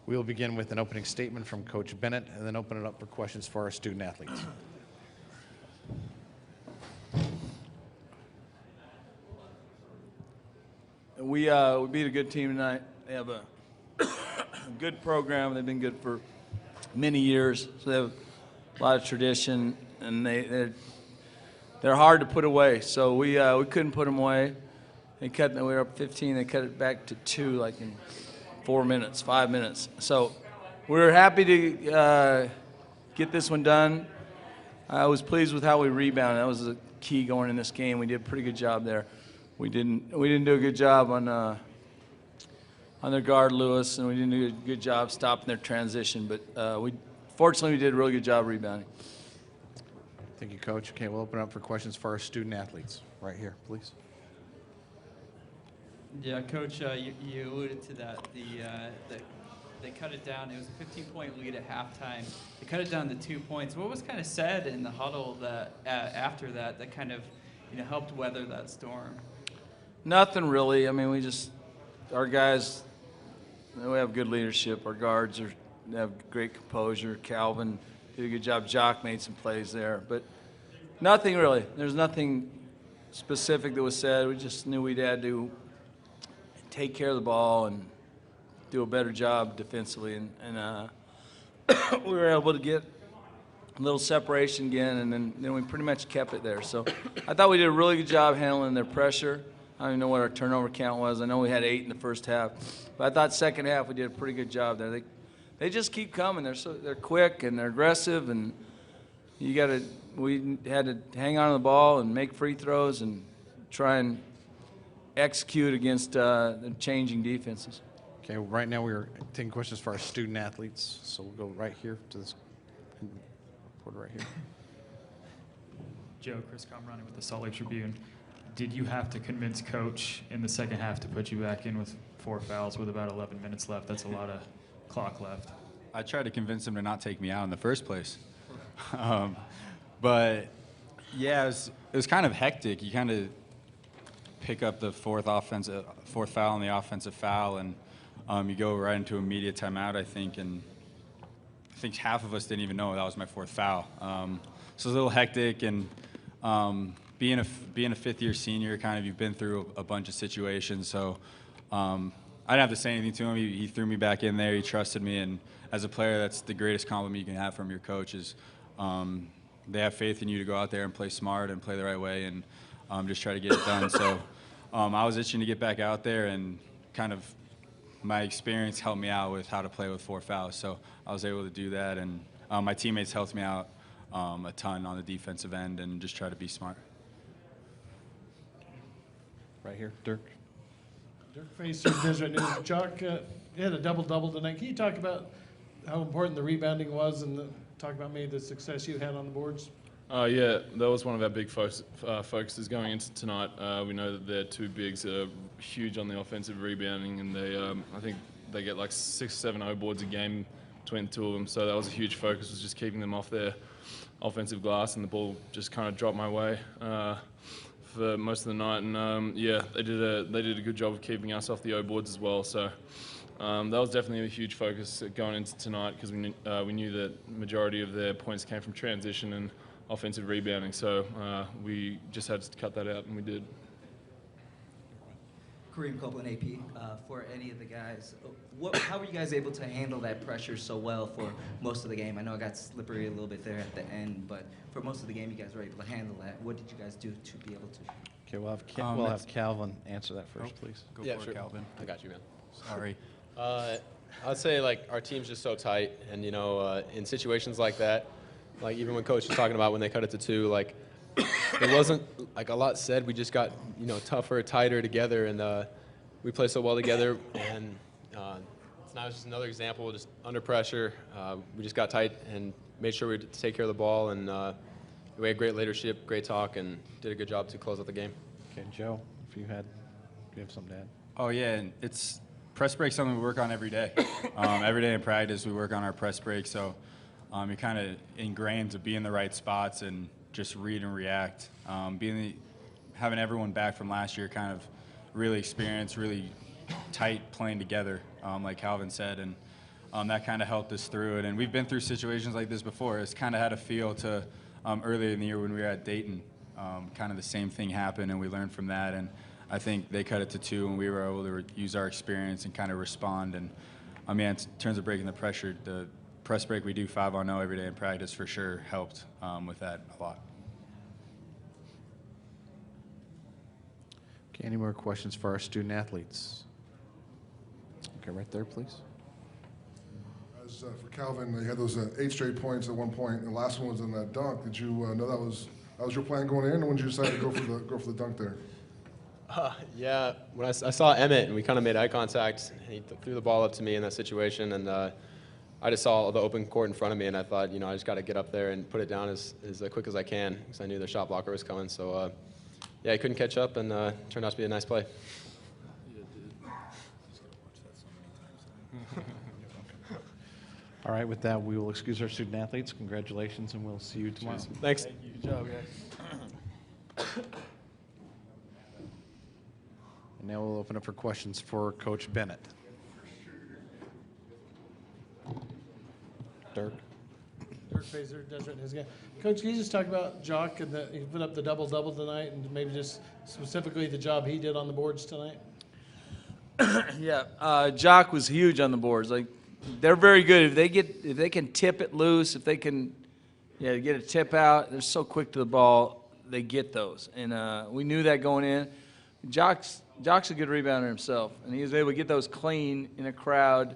We'll begin with an opening statement from Coach Bennett and then open it up for questions for our student athletes. We beat a good team tonight. They have a good program. They've been good for many years, so they have a lot of tradition, and they're hard to put away. So we couldn't put them away. We were up 15. They cut it back to 2, like in 5 minutes. So we were happy to get this one done. I was pleased with how we rebounded. That was the key going in this game. We did a pretty good job there. We didn't do a good job on their guard, Lewis, and we didn't do a good job stopping their transition. But fortunately, we did a really good job rebounding. Thank you, Coach. Okay, we'll open up for questions for our student athletes. Right here, please. Yeah, Coach, you alluded to that. They cut it down. It was a 15-point lead at halftime. They cut it down to 2 points. What was kind of said in the huddle that after that kind of helped weather that storm? Nothing really. I mean, our guys, we have good leadership. Our guards have great composure. Calvin did a good job. Jock made some plays there, but nothing really. There's nothing specific that was said. We just knew we had to take care of the ball and do a better job defensively, and we were able to get a little separation again, and then we pretty much kept it there. So I thought we did a really good job handling their pressure. I don't even know what our turnover count was. I know we had 8 in the first half, but I thought second half we did a pretty good job there. They just keep coming. They're quick and they're aggressive, and we had to hang on to the ball and make free throws and try and execute against the changing defenses. Okay, right now we are taking questions for our student athletes, so we'll go right here to this reporter right here. Joe, Chris Comrani with the Salt Lake Tribune. Did you have to convince Coach in the second half to put you back in with 4 fouls with about 11 minutes left? That's a lot of clock left. I tried to convince him to not take me out in the first place. But, yeah, it was kind of hectic. You kind of pick up the fourth foul and the offensive foul, and you go right into immediate timeout, I think, and I think half of us didn't even know that was my 4th foul. So it was a little hectic, and being a fifth-year senior, kind of, you've been through a bunch of situations, so I didn't have to say anything to him. He threw me back in there. He trusted me, and as a player, that's the greatest compliment you can have from your coach is they have faith in you to go out there and play smart and play the right way and just try to get it done. So I was itching to get back out there, and kind of my experience helped me out with how to play with 4 fouls. So I was able to do that, and my teammates helped me out a ton on the defensive end and just try to be smart. Right here, Dirk. Dirk Facer, Deseret News. Jock, you had a double-double tonight. Can you talk about how important the rebounding was and talk about maybe the success you had on the boards? Yeah, that was one of our big focuses going into tonight. We know that their 2 bigs are huge on the offensive rebounding, and I think they get like 6 or 7 O boards a game between the 2 of them. So that was a huge focus, was just keeping them off their offensive glass, and the ball just kind of dropped my way for most of the night. And yeah, they did a good job of keeping us off the O boards as well. So that was definitely a huge focus going into tonight, because we knew that majority of their points came from transition and offensive rebounding, so we just had to cut that out, and we did. Kareem Copeland, AP, for any of the guys, how were you guys able to handle that pressure so well for most of the game? I know it got slippery a little bit there at the end, but for most of the game, you guys were able to handle that. What did you guys do to be able to? Okay, we'll have Calvin answer that first, please. Go for sure. it, Calvin. I got you, man. Sorry. I'd say, like, our team's just so tight, and, in situations like that, like, even when Coach was talking about when they cut it to 2, like, it wasn't, like, a lot said. We just got, tougher, tighter together, and we play so well together. And now it's just another example, just under pressure. We just got tight and made sure we take care of the ball, and we had great leadership, great talk, and did a good job to close out the game. Okay, Joe, if you have something to add. Oh, yeah, and press break's something we work on every day. Every day in practice, we work on our press break, so you're kind of ingrained to be in the right spots and just read and react. Having everyone back from last year, kind of really experienced, really tight playing together, like Calvin said, and that kind of helped us through it. And we've been through situations like this before. It's kind of had a feel to earlier in the year when we were at Dayton. Kind of the same thing happened, and we learned from that. And I think they cut it to 2, and we were able to use our experience and kind of respond. And I mean, in terms of breaking the pressure, the press break we do 5-on-0 every day in practice for sure helped with that a lot. Okay, any more questions for our student athletes? Okay, right there, please. As for Calvin, you had those 8 straight points at one point, and the last one was in that dunk. Did you know that was your plan going in, or when did you decide to go for the dunk there? Yeah, when I saw Emmett and we kind of made eye contact, he threw the ball up to me in that situation, and I just saw the open court in front of me, and I thought, I just got to get up there and put it down as quick as I can because I knew the shot blocker was coming. So, yeah, he couldn't catch up, and turned out to be a nice play. All right, with that, we will excuse our student athletes. Congratulations, and we'll see you tomorrow. Thanks. Good job, guys. And now we'll open up for questions for Coach Bennett. Dirk. Dirk Fraser, Deseret, and his guy. Coach, can you just talk about Jock and he put up the double-double tonight, and maybe just specifically the job he did on the boards tonight? Yeah, Jock was huge on the boards. Like, they're very good. If they can tip it loose, if they can, get a tip out, they're so quick to the ball. They get those, and we knew that going in. Jock's a good rebounder himself, and he was able to get those clean in a crowd,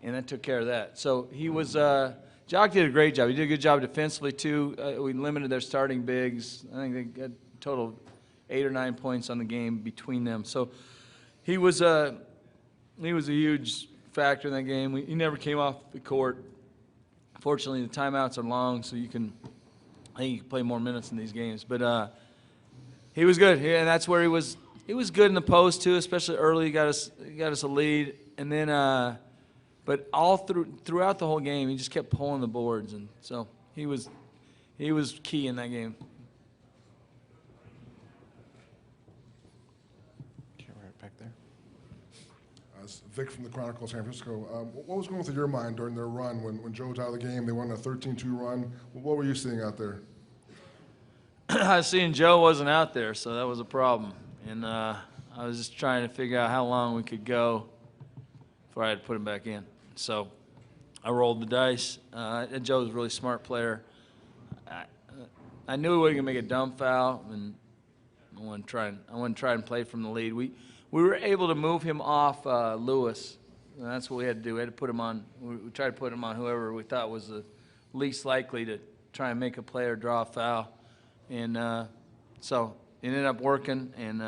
and that took care of that. So he was Jock did a great job. He did a good job defensively too. We limited their starting bigs. I think they got a total of 8 or 9 points on the game between them. So he was a huge factor in that game. He never came off the court. Fortunately, the timeouts are long, so I think you can play more minutes in these games. But he was good, and that's where he was. He was good in the post too, especially early. He got us a lead, and then but all throughout the whole game, he just kept pulling the boards, and so he was key in that game. Okay, right back there. Vic from the Chronicle, San Francisco. What was going through your mind during their run when Joe was out of the game? They won a 13-2 run. What were you seeing out there? I was seeing Joe wasn't out there, so that was a problem. And I was just trying to figure out how long we could go before I had to put him back in. So I rolled the dice. And Joe's a really smart player. I knew he wasn't going to make a dumb foul, and I wanted to try and play from the lead. We were able to move him off Lewis, and that's what we had to do. We had to put him on. We tried to put him on whoever we thought was the least likely to try and make a play or draw a foul. And so it ended up working, and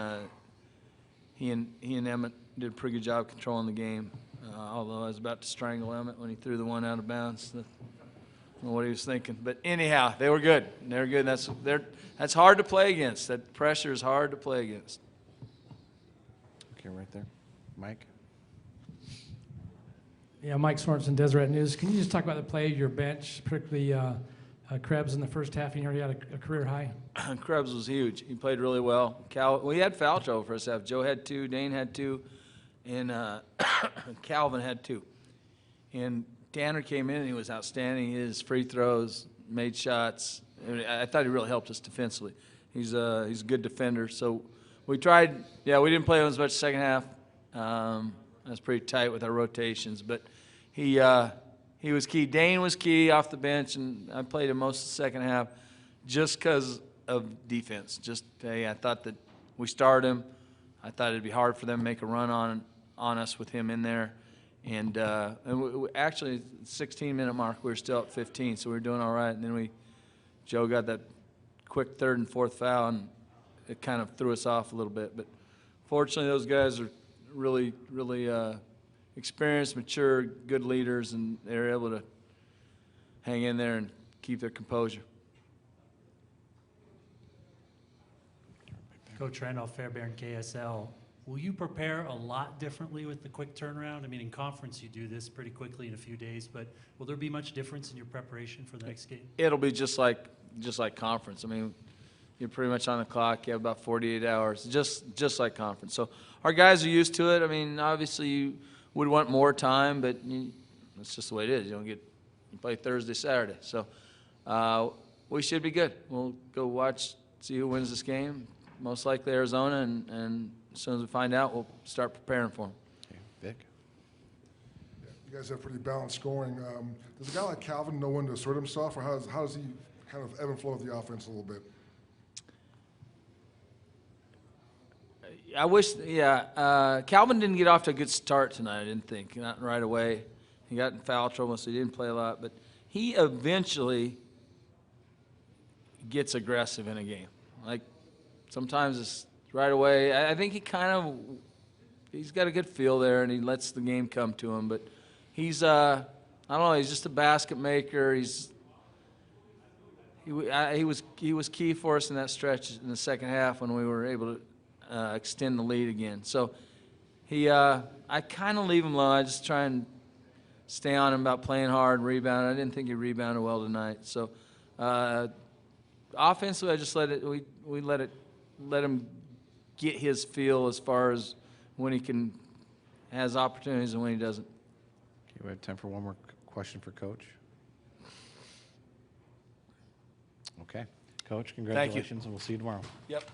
he and Emmett did a pretty good job controlling the game. Although I was about to strangle Emmett when he threw the one out of bounds. I don't know what he was thinking, but anyhow, they were good. They were good. That's hard to play against. That pressure is hard to play against. Okay, right there. Mike? Yeah, Mike Sorensen, Deseret News. Can you just talk about the play of your bench, particularly Krebs in the first half? He already had a career high. Krebs was huge. He played really well. We had foul trouble first half. Joe had 2, Dane had 2, and Calvin had 2. And Tanner came in and he was outstanding. His free throws, made shots. I thought he really helped us defensively. He's a good defender. So we tried. Yeah, we didn't play him as much second half. It was pretty tight with our rotations, but he was key. Dane was key off the bench, and I played him most of the second half just because of defense. I thought that we started him. I thought it'd be hard for them to make a run on us with him in there. And actually, 16-minute mark, we were still at 15, so we were doing all right. And then Joe got that quick 3rd and 4th foul, and it kind of threw us off a little bit. But fortunately, those guys are really, really experienced, mature, good leaders, and they're able to hang in there and keep their composure. Coach Randolph Fairbairn, KSL. Will you prepare a lot differently with the quick turnaround? I mean, in conference you do this pretty quickly in a few days, but will there be much difference in your preparation for the next game? It'll be just like conference. I mean, you're pretty much on the clock. You have about 48 hours, just like conference. So our guys are used to it. I mean, obviously you would want more time, but That's just the way it is. You play Thursday, Saturday. So we should be good. We'll go watch, see who wins this game. Most likely Arizona, and as soon as we find out, we'll start preparing for them. Okay, Vic? You guys have pretty balanced scoring. Does a guy like Calvin know when to assert himself, or how does he kind of ebb and flow with the offense a little bit? I wish, Calvin didn't get off to a good start tonight, I didn't think. Not right away. He got in foul trouble, so he didn't play a lot. But he eventually gets aggressive in a game. Like, sometimes it's right away. I think he's got a good feel there, and he lets the game come to him. But he's, I don't know, he's just a basket maker. He was key for us in that stretch in the second half when we were able to extend the lead again. So I kind of leave him alone. I just try and stay on him about playing hard, rebound. I didn't think he rebounded well tonight. So offensively, I just let him get his feel as far as when he has opportunities and when he doesn't. Okay, we have time for one more question for Coach. Okay. Coach, congratulations, and we'll see you tomorrow. Yep.